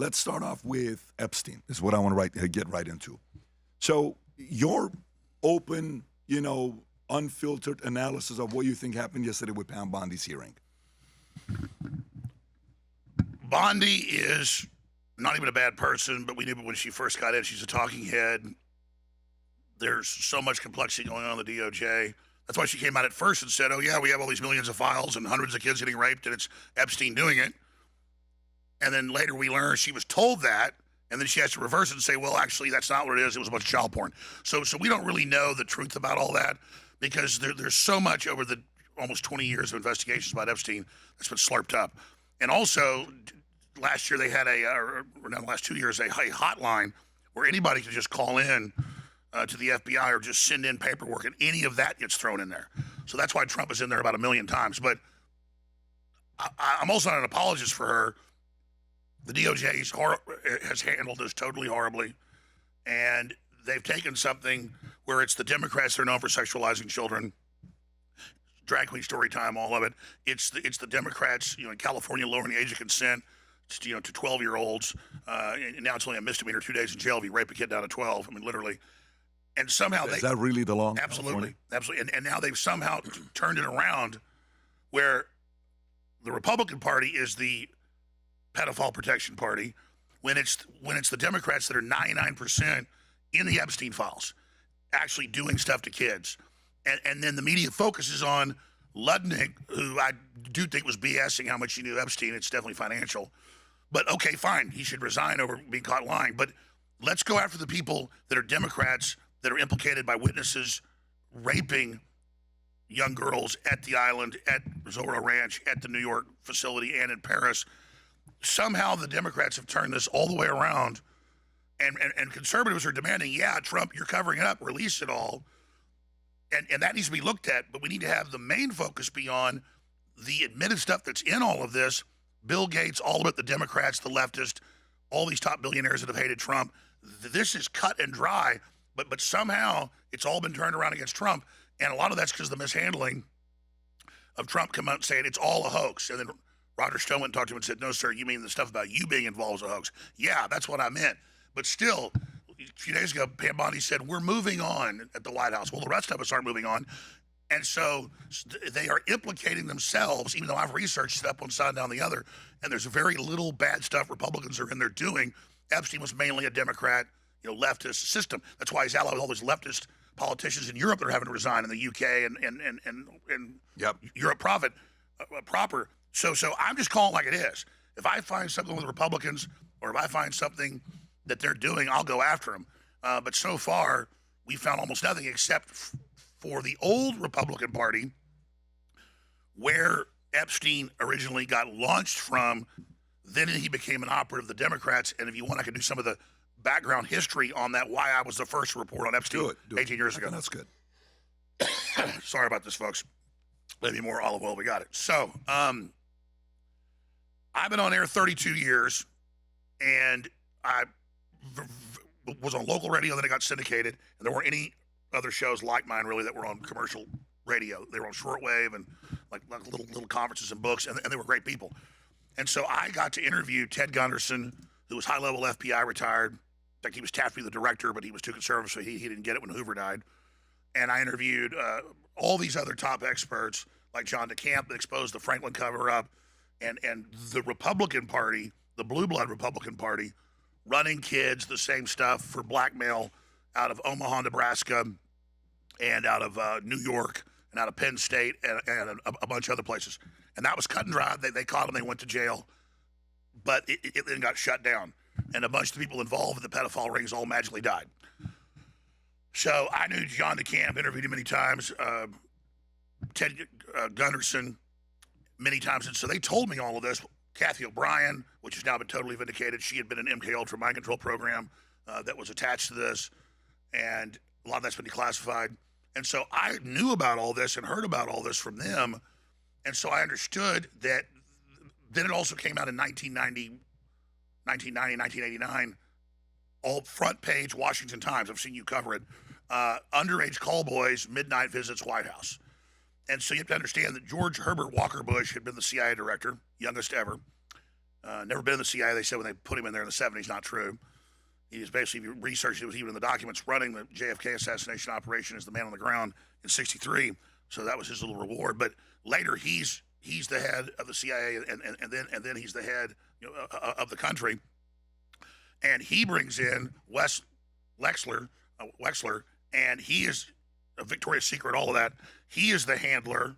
let's start off with Epstein, is what I want to get right into. So your open, unfiltered analysis of what you think happened yesterday with Pam Bondi's hearing. Bondi is not even a bad person, but we knew when she first got in, she's a talking head. There's so much complexity going on in the DOJ. That's why she came out at first and said, oh, yeah, we have all these millions of files and hundreds of kids getting raped, and it's Epstein doing it. And then later we learned she was told that, and then she has to reverse it and say, well, actually, that's not what it is. It was a bunch of child porn. So we don't really know the truth about all that because there's so much over the almost 20 years of investigations about Epstein that's been slurped up. And also, last year they had or not the last 2 years, a hotline where anybody could just call in to the FBI or just send in paperwork, and any of that gets thrown in there. So that's why Trump is in there about 1 million times. But I'm also not an apologist for her. The DOJ has handled this totally horribly, and they've taken something where it's the Democrats that are known for sexualizing children, drag queen story time, all of it. It's the Democrats, in California lowering the age of consent, to 12-year-olds, and now it's only a misdemeanor, 2 days in jail if you rape a kid down to 12. I mean, literally. And somehow is that really the law? Absolutely. And now they've somehow turned it around where the Republican Party is the pedophile protection party when it's the Democrats that are 99% in the Epstein files actually doing stuff to kids. And then the media focuses on Ludnick, who I do think was BSing how much he knew Epstein. It's definitely financial. But okay, fine. He should resign over being caught lying. But let's go after the people that are Democrats that are implicated by witnesses raping young girls at the island, at Zorro Ranch, at the New York facility, and in Paris. Somehow the Democrats have turned this all the way around, and conservatives are demanding, yeah, Trump, you're covering it up, release it all. And that needs to be looked at, but we need to have the main focus be on the admitted stuff that's in all of this. Bill Gates, all of it, the Democrats, the leftists, all these top billionaires that have hated Trump. This is cut and dry, but somehow it's all been turned around against Trump, and a lot of that's because of the mishandling of Trump coming out and saying it's all a hoax. And then Roger Stone went and talked to him and said, no, sir, you mean the stuff about you being involved is a hoax? Yeah, that's what I meant. But still, a few days ago, Pam Bondi said, we're moving on at the White House. Well, the rest of us aren't moving on. And so they are implicating themselves, even though I've researched it up one side and down the other, and there's very little bad stuff Republicans are in there doing. Epstein was mainly a Democrat, leftist system. That's why he's allied with all these leftist politicians in Europe that are having to resign in the UK and Yep. Europe proper. So I'm just calling it like it is. If I find something with Republicans or if I find something that they're doing, I'll go after them. But so far, we found almost nothing except for the old Republican Party, where Epstein originally got launched from. Then he became an operative of the Democrats. And if you want, I can do some of the background history on that, why I was the first to report on Epstein 18 years ago. That's good. Sorry about this, folks. Maybe more olive oil. We got it. So I've been on air 32 years, and I was on local radio, then it got syndicated, and there weren't any other shows like mine really that were on commercial radio. They were on shortwave and like little conferences and books, and they were great people. And so I got to interview Ted Gunderson, who was high-level FBI retired. In fact, he was tapped to be the director, but he was too conservative, so he didn't get it when Hoover died. And I interviewed all these other top experts, like John DeCamp, that exposed the Franklin cover-up, and the Republican Party, the blue blood Republican Party, running kids, the same stuff for blackmail out of Omaha, Nebraska, and out of New York, and out of Penn State, and a bunch of other places. And that was cut and dry. They caught them. They went to jail. But it then got shut down. And a bunch of the people involved in the pedophile rings all magically died. So I knew John DeCamp, interviewed him many times, Ted Gunderson many times. And so they told me all of this. Kathy O'Brien, which has now been totally vindicated, she had been an MK Ultra mind control program that was attached to this. And a lot of that's been declassified. And so I knew about all this and heard about all this from them. And so I understood that. Then it also came out in 1989, all front page Washington Times. I've seen you cover it. Underage call boys, midnight visits White House. And so you have to understand that George Herbert Walker Bush had been the CIA director, youngest ever. Never been in the CIA. They said when they put him in there in the 70s, not true. He was basically researched. It was even in the documents running the JFK assassination operation as the man on the ground in '63. So that was his little reward. But later, he's the head of the CIA, and then he's the head of the country. And he brings in Wexler, and he is a Victoria's Secret, all of that. He is the handler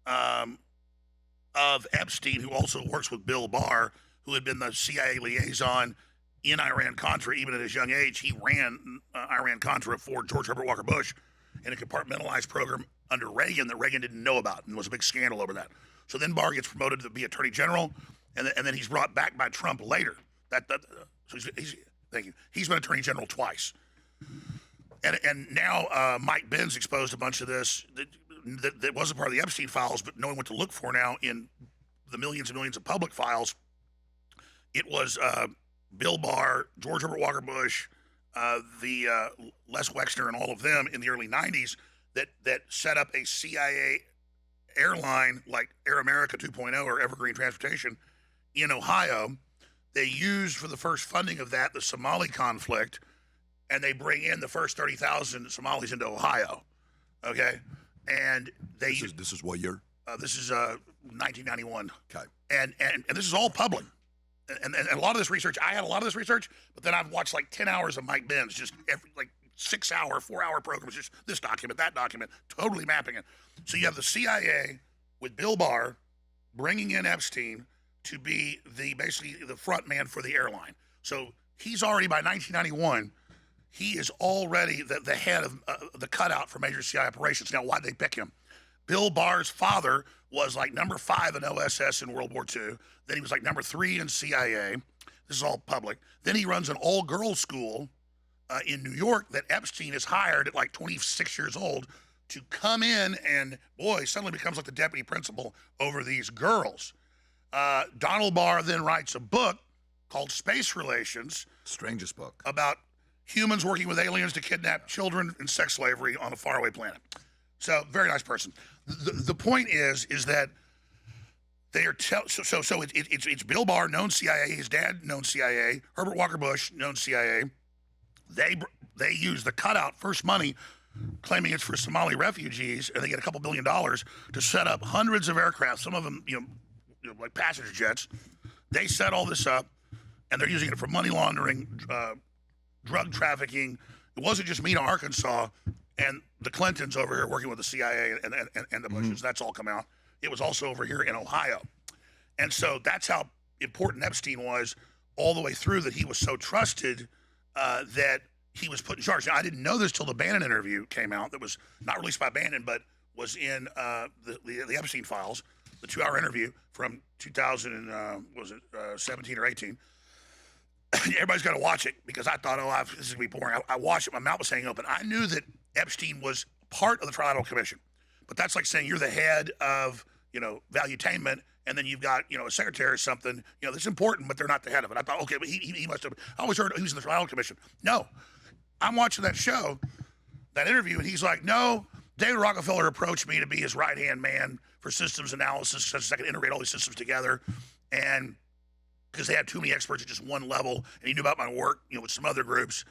of Epstein, who also works with Bill Barr, who had been the CIA liaison in Iran-Contra. Even at his young age, he ran Iran-Contra for George Herbert Walker Bush in a compartmentalized program under Reagan that Reagan didn't know about, and there was a big scandal over that. So then Barr gets promoted to be Attorney General, and then he's brought back by Trump later. So thank you. He's been Attorney General twice. And now Mike Benz exposed a bunch of this that wasn't part of the Epstein files, but knowing what to look for now in the millions and millions of public files. It was Bill Barr, George Herbert Walker Bush, the Les Wexner, and all of them in the early 90s that set up a CIA airline like Air America 2.0 or Evergreen Transportation in Ohio. They used for the first funding of that the Somali conflict, and they bring in the first 30,000 Somalis into Ohio. Okay, and this is what year? This is 1991. Okay, and this is all public. And a lot of this research, I had a lot of this research, but then I've watched like 10 hours of Mike Benz, just every 6-hour, 4-hour programs, just this document, that document, totally mapping it. So you have the CIA with Bill Barr bringing in Epstein to be basically the front man for the airline. So he's already, by 1991, he is already the head of the cutout for major CIA operations. Now, why'd they pick him? Bill Barr's father was like number 5 in OSS in World War II. Then he was like number 3 in CIA. This is all public. Then he runs an all-girls school in New York that Epstein is hired at like 26 years old to come in and, boy, suddenly becomes like the deputy principal over these girls. Donald Barr then writes a book called Space Relations. Strangest book. About humans working with aliens to kidnap children in sex slavery on a faraway planet. So, very nice person. The point is that they are it's Bill Barr, known CIA, his dad, known CIA, Herbert Walker Bush, known CIA. They use the cutout first money, claiming it's for Somali refugees, and they get a couple $1 billion to set up hundreds of aircraft, some of them like passenger jets. They set all this up, and they're using it for money laundering, drug trafficking. It wasn't just Mena, Arkansas, and the Clintons over here working with the CIA and the Bushes. That's all come out. It was also over here in Ohio. And so that's how important Epstein was all the way through, that he was so trusted that he was put in charge. Now, I didn't know this till the Bannon interview came out that was not released by Bannon, but was in the Epstein files, the 2-hour interview from 2017 or 18. Everybody's got to watch it because I thought, this is going to be boring. I watched it. My mouth was hanging open. I knew that Epstein was part of the Trilateral Commission, but that's like saying you're the head of, Valuetainment, and then you've got, a secretary or something, that's important, but they're not the head of it. I thought, okay, but he must have. I always heard he was in the Trilateral Commission. No, I'm watching that show, that interview, and he's like, no, David Rockefeller approached me to be his right-hand man for systems analysis, such as I could integrate all these systems together, and because they had too many experts at just one level, and he knew about my work, with some other groups,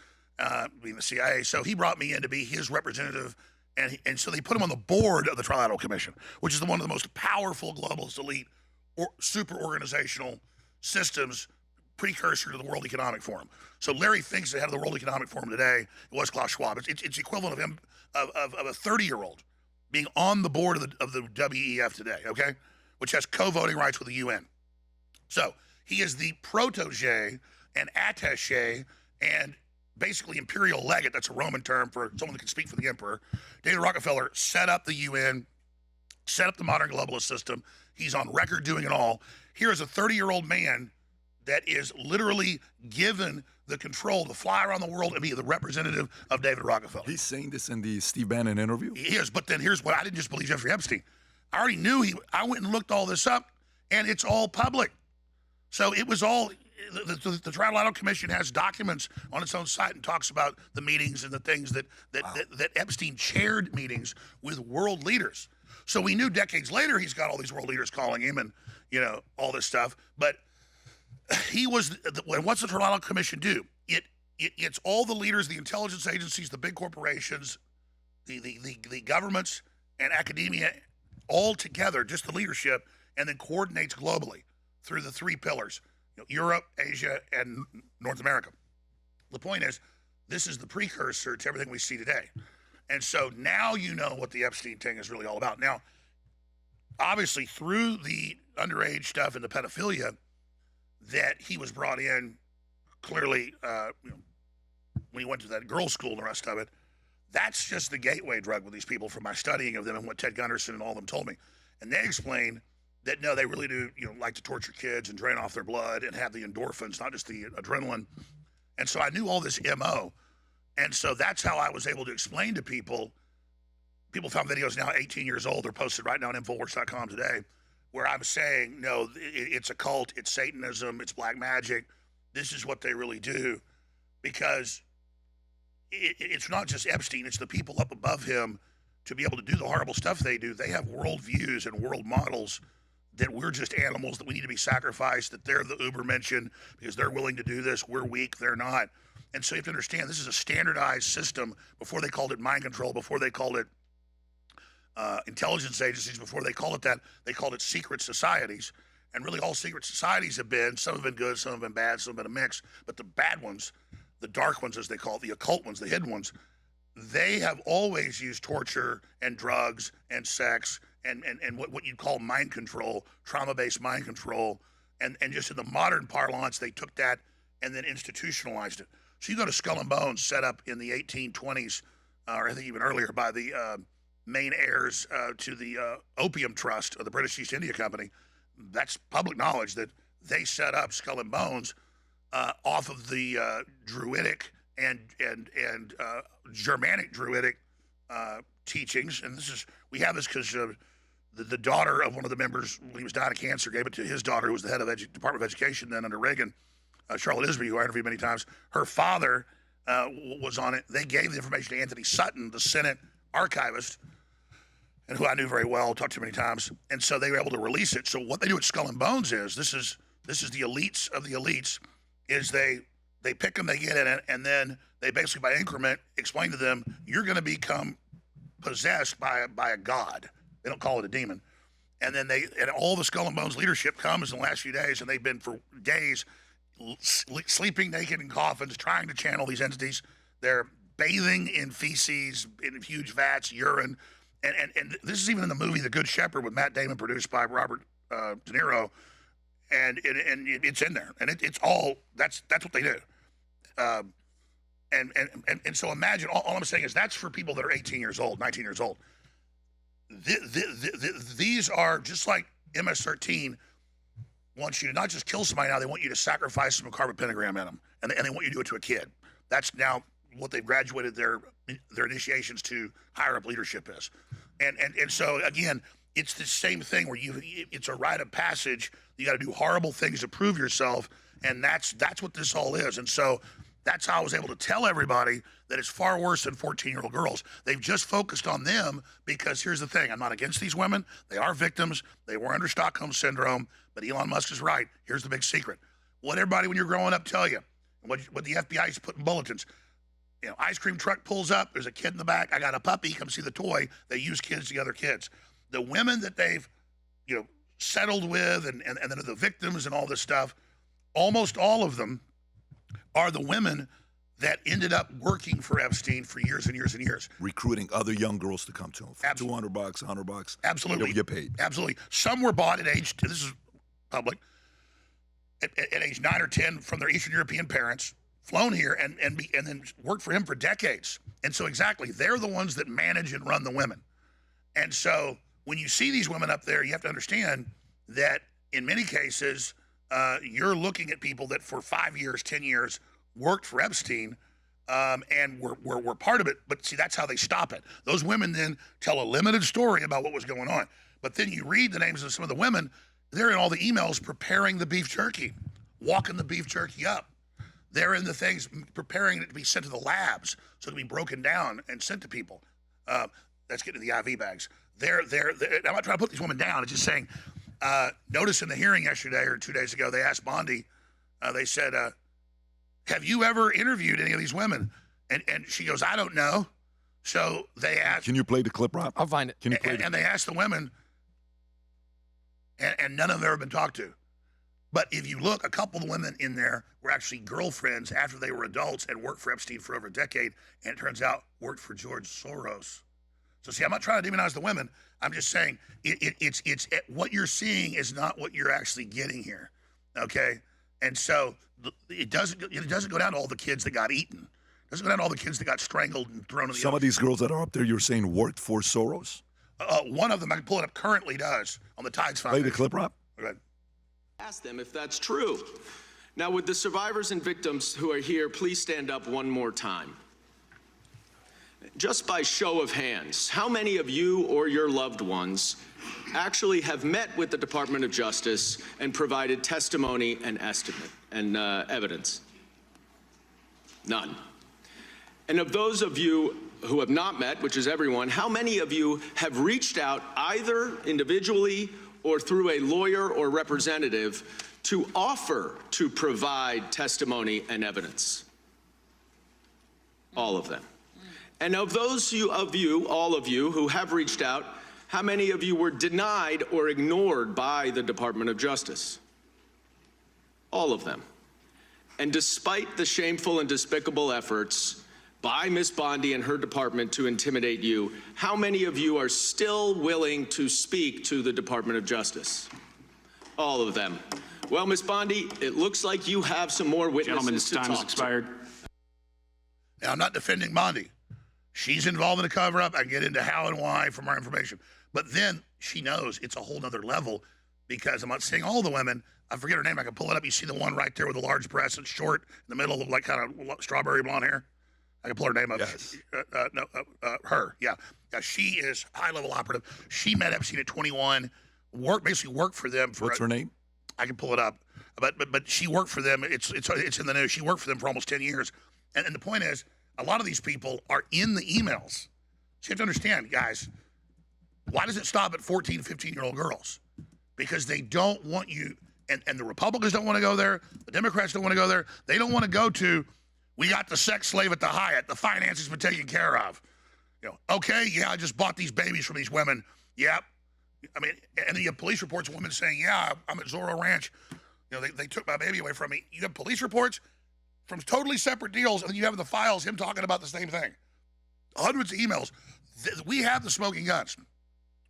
being the CIA. So he brought me in to be his representative, and so they put him on the board of the Trilateral Commission, which is one of the most powerful globalist elite or super organizational systems, precursor to the World Economic Forum. So Larry Fink's the head of the World Economic Forum today. It was Klaus Schwab. It's equivalent of him of a 30-year-old being on the board of the WEF today, okay, which has co-voting rights with the UN. So he is the protege and attaché and basically imperial legate. That's a Roman term for someone that can speak for the emperor. David Rockefeller set up the UN, set up the modern globalist system. He's on record doing it all. Here is a 30-year-old man that is literally given the control to fly around the world and be the representative of David Rockefeller. He's saying this in the Steve Bannon interview? He is, but then here's what, I didn't just believe Jeffrey Epstein. I already knew I went and looked all this up, and it's all public. So it was all, the Trilateral Commission has documents on its own site and talks about the meetings and the things that Epstein chaired meetings with world leaders. So we knew decades later he's got all these world leaders calling him and, all this stuff. But he was. What's the Trilateral Commission do? It's all the leaders, the intelligence agencies, the big corporations, the governments, and academia all together, just the leadership, and then coordinates globally through the three pillars: Europe, Asia, and North America. The point is, this is the precursor to everything we see today. And so now you know what the Epstein thing is really all about. Now, obviously, through the underage stuff and the pedophilia that he was brought in, clearly, when he went to that girls' school and the rest of it, that's just the gateway drug with these people from my studying of them and what Ted Gunderson and all of them told me. And they explain that, no, they really do, like to torture kids and drain off their blood and have the endorphins, not just the adrenaline. And so I knew all this MO. And so that's how I was able to explain to people. People found videos now 18 years old. They're posted right now on Infowars.com today, where I'm saying, no, it's a cult, it's Satanism, it's black magic. This is what they really do. Because it's not just Epstein, it's the people up above him to be able to do the horrible stuff they do. They have worldviews and world models that we're just animals, that we need to be sacrificed, that they're the Ubermenschen because they're willing to do this. We're weak, they're not. And so you have to understand, this is a standardized system. Before they called it mind control, before they called it intelligence agencies, before they called it that, they called it secret societies. And really all secret societies have been, some have been good, some have been bad, some have been a mix. But the bad ones, the dark ones as they call it, the occult ones, the hidden ones, they have always used torture and drugs and sex and what you'd call mind control, trauma-based mind control. And just in the modern parlance, they took that and then institutionalized it. So you go to Skull and Bones, set up in the 1820s, or I think even earlier, by the main heirs to the Opium Trust of the British East India Company. That's public knowledge that they set up Skull and Bones off of the Druidic and Germanic Druidic teachings. And we have this because the daughter of one of the members, when he was dying of cancer, gave it to his daughter, who was the head of Department of Education then under Reagan, Charlotte Isby, who I interviewed many times. Her father was on it. They gave the information to Anthony Sutton, the Senate archivist, and who I knew very well, talked to many times. And so they were able to release it. So what they do at Skull and Bones is, this is the elites of the elites, is they pick them, they get in it, and then they basically by increment explain to them, you're going to become possessed by a god. They don't call it a demon. And then all the Skull and Bones leadership comes in the last few days, and they've been for days sleeping naked in coffins, trying to channel these entities. They're bathing in feces, in huge vats, urine. And this is even in the movie The Good Shepherd with Matt Damon, produced by Robert De Niro. And it's in there. And it's all, that's what they do. And so imagine, all I'm saying is that's for people that are 18 years old, 19 years old. These are just like MS-13 wants you to not just kill somebody now, they want you to sacrifice them a carbon pentagram in them. And they want you to do it to a kid. That's now what they've graduated their initiations to higher up leadership is. And so, again, it's the same thing where it's a rite of passage. You got to do horrible things to prove yourself. And that's what this all is. And so that's how I was able to tell everybody that it's far worse than 14-year-old girls. They've just focused on them because here's the thing. I'm not against these women. They are victims. They were under Stockholm Syndrome. But Elon Musk is right. Here's the big secret. What everybody when you're growing up tell you, what the FBI used to put in bulletins. Ice cream truck pulls up. There's a kid in the back. I got a puppy. Come see the toy. They use kids to other kids. The women that they've, settled with and then the victims and all this stuff, almost all of them are the women that ended up working for Epstein for years and years and years. Recruiting other young girls to come to him for Absolutely. $200, $100. Absolutely. They'll get paid. Absolutely. Some were bought at age, this is public, at age 9 or 10 from their Eastern European parents, flown here and then worked for him for decades. And so exactly, they're the ones that manage and run the women. And so when you see these women up there, you have to understand that in many cases, you're looking at people that for 5 years, 10 years worked for Epstein and were part of it. But see, that's how they stop it. Those women then tell a limited story about what was going on. But then you read the names of some of the women, they're in all the emails preparing the beef jerky, walking the beef jerky up. They're in the things preparing it to be sent to the labs so to be broken down and sent to people. Let's get to the IV bags. I'm not trying to put these women down. I'm just saying, notice in the hearing yesterday or 2 days ago, they asked Bondi, They said, have you ever interviewed any of these women? And she goes, I don't know. So they asked. Can you play the clip, Rob? I'll find it. Can you play and they asked the women, and none of them have ever been talked to. But if you look, a couple of the women in there were actually girlfriends after they were adults and worked for Epstein for over a decade, and it turns out worked for George Soros. So see, I'm not trying to demonize the women. I'm just saying it's what you're seeing is not what you're actually getting here, okay? And so it doesn't go down to all the kids that got eaten. It doesn't go down to all the kids that got strangled and thrown in the Some of these girls that are up there, you're saying worked for Soros? One of them, I can pull it up, currently does on the Tides Foundation. Play the clip, Rob. Okay. Ask them if that's true. Now, would the survivors and victims who are here please stand up one more time? Just by show of hands, how many of you or your loved ones actually have met with the Department of Justice and provided testimony and estimate and evidence? None. And of those of you who have not met, which is everyone, how many of you have reached out either individually or through a lawyer or representative to offer to provide testimony and evidence? All of them. And of those of you, all of you who have reached out, how many of you were denied or ignored by the Department of Justice? All of them. And despite the shameful and despicable efforts by Ms. Bondi and her department to intimidate you, how many of you are still willing to speak to the Department of Justice? All of them. Well, Ms. Bondi, it looks like you have some more witnesses to talk to. Gentleman's time has expired. Now, I'm not defending Bondi. She's involved in a cover-up. I can get into how and why for more information. But then she knows it's a whole nother level, because I'm not saying all the women. I forget her name. I can pull it up. You see the one right there with the large breasts and short in the middle of like kind of strawberry blonde hair? I can pull her name up. Yes. Her. Yeah. She is high-level operative. She met Epstein at 21. Basically worked for them. What's her name? I can pull it up. But she worked for them. It's in the news. She worked for them for almost 10 years. And the point is, a lot of these people are in the emails. So you have to understand, guys, why does it stop at 14, 15-year-old girls? Because they don't want you, and the Republicans don't want to go there, the Democrats don't want to go there. They don't want to go to, we got the sex slave at the Hyatt, the finances been taken care of. Okay, yeah, I just bought these babies from these women. Yep. I mean, and then you have police reports of women saying, yeah, I'm at Zorro Ranch. They took my baby away from me. You have police reports from totally separate deals, and then you have in the files him talking about the same thing. Hundreds of emails. We have the smoking guns.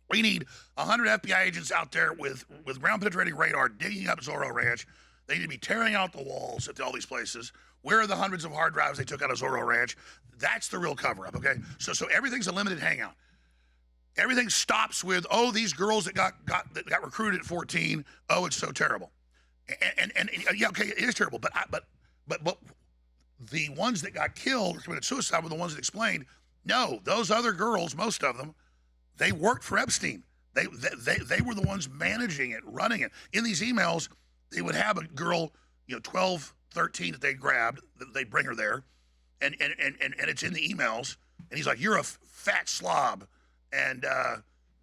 We need 100 FBI agents out there with ground-penetrating radar digging up Zorro Ranch. They need to be tearing out the walls at all these places. Where are the hundreds of hard drives they took out of Zorro Ranch? That's the real cover-up, okay? So everything's a limited hangout. Everything stops with, these girls that got recruited at 14, it's so terrible. And yeah, okay, it is terrible, but the ones that got killed or committed suicide were the ones that explained, no, those other girls, most of them, they worked for Epstein. They were the ones managing it, running it. In these emails, they would have a girl, 12, 13 that they grabbed, they'd bring her there, and it's in the emails, and he's like, you're a fat slob, and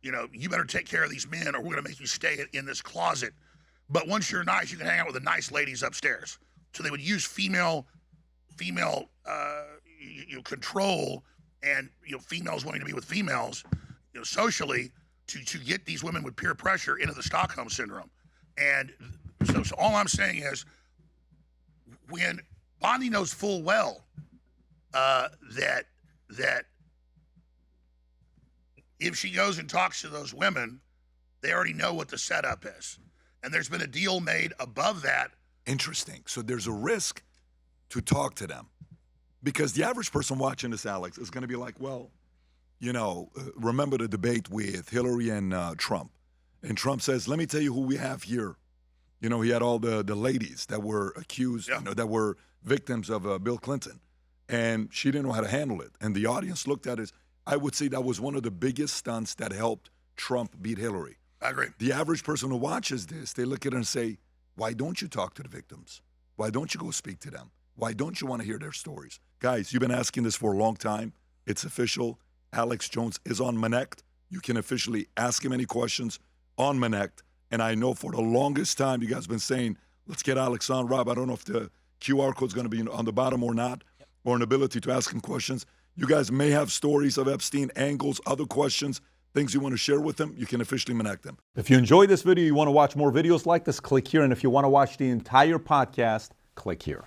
you better take care of these men, or we're gonna make you stay in this closet. But once you're nice, you can hang out with the nice ladies upstairs. So they would use female control and females wanting to be with females, socially to get these women with peer pressure into the Stockholm syndrome. And so all I'm saying is, when Bondi knows full well that if she goes and talks to those women, they already know what the setup is, and there's been a deal made above that. Interesting. So there's a risk to talk to them, because the average person watching this, Alex, is going to be like, well, remember the debate with Hillary and Trump. And Trump says, let me tell you who we have here. He had all the ladies that were accused, that were victims of Bill Clinton. And she didn't know how to handle it. And the audience looked at it. I would say that was one of the biggest stunts that helped Trump beat Hillary. I agree. The average person who watches this, they look at it and say, why don't you talk to the victims? Why don't you go speak to them? Why don't you want to hear their stories? Guys, you've been asking this for a long time. It's official. Alex Jones is on Manect. You can officially ask him any questions on Manect. And I know for the longest time, you guys have been saying, Let's get Alex on. Rob, I don't know if the QR code is going to be on the bottom or not, or an ability to ask him questions. You guys may have stories of Epstein, angles, other questions, things you want to share with him. You can officially connect them. If you enjoyed this video, you want to watch more videos like this, click here. And if you want to watch the entire podcast, click here.